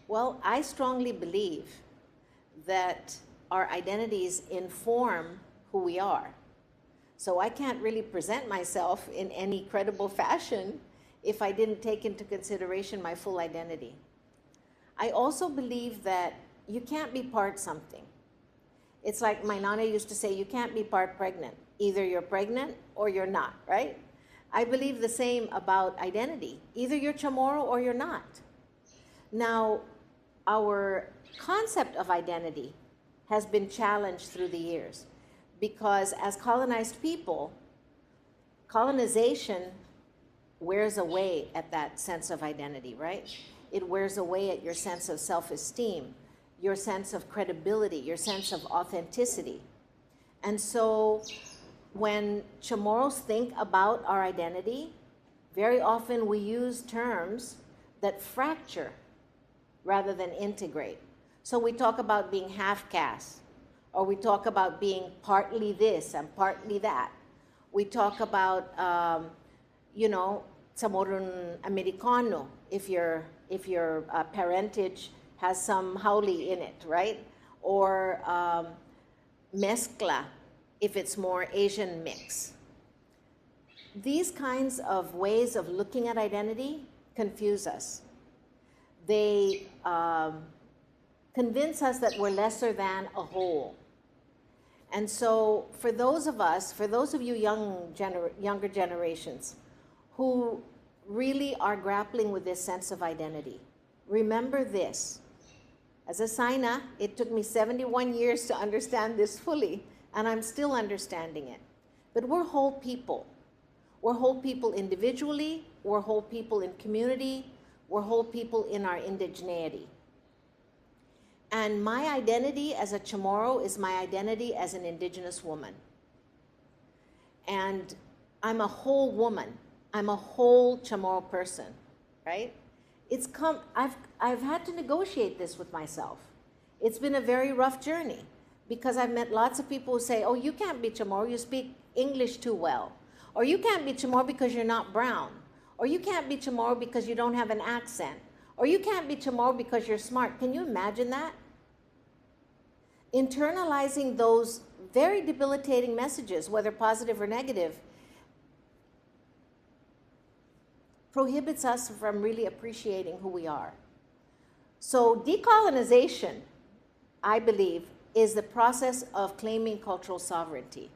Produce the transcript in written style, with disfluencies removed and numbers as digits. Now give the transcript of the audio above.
Well, I strongly believe that our identities inform who we are. So I can't really present myself in any credible fashion if I didn't take into consideration my full identity. I also believe that you can't be part something. It's like my nana used to say, you can't be part pregnant. Either you're pregnant or you're not, right? I believe the same about identity. Either you're Chamorro or you're not. Now, our concept of identity has been challenged through the years because as colonized people, colonization wears away at that sense of identity, right? It wears away at your sense of self-esteem, your sense of credibility, your sense of authenticity. And so when Chamorros think about our identity, very often we use terms that fracture rather than integrate. So we talk about being half-caste, or we talk about being partly this and partly that. We talk about, Chamorro Americano, if your parentage has some haole in it, right? Or mezcla, if it's more Asian mix. These kinds of ways of looking at identity confuse us. They convince us that we're lesser than a whole. And so for those of us, for those of you younger generations who really are grappling with this sense of identity, remember this. As a Saina, it took me 71 years to understand this fully, and I'm still understanding it. But we're whole people. We're whole people individually, we're whole people in community, we're whole people in our indigeneity. And my identity as a Chamorro is my identity as an indigenous woman. And I'm a whole woman. I'm a whole Chamorro person, right? I've had to negotiate this with myself. It's been a very rough journey because I've met lots of people who say, oh, you can't be Chamorro, you speak English too well. Or you can't be Chamorro because you're not brown. Or you can't be Chamorro because you don't have an accent. Or you can't be Chamorro because you're smart. Can you imagine that? Internalizing those very debilitating messages, whether positive or negative, prohibits us from really appreciating who we are. So decolonization, I believe, is the process of claiming cultural sovereignty.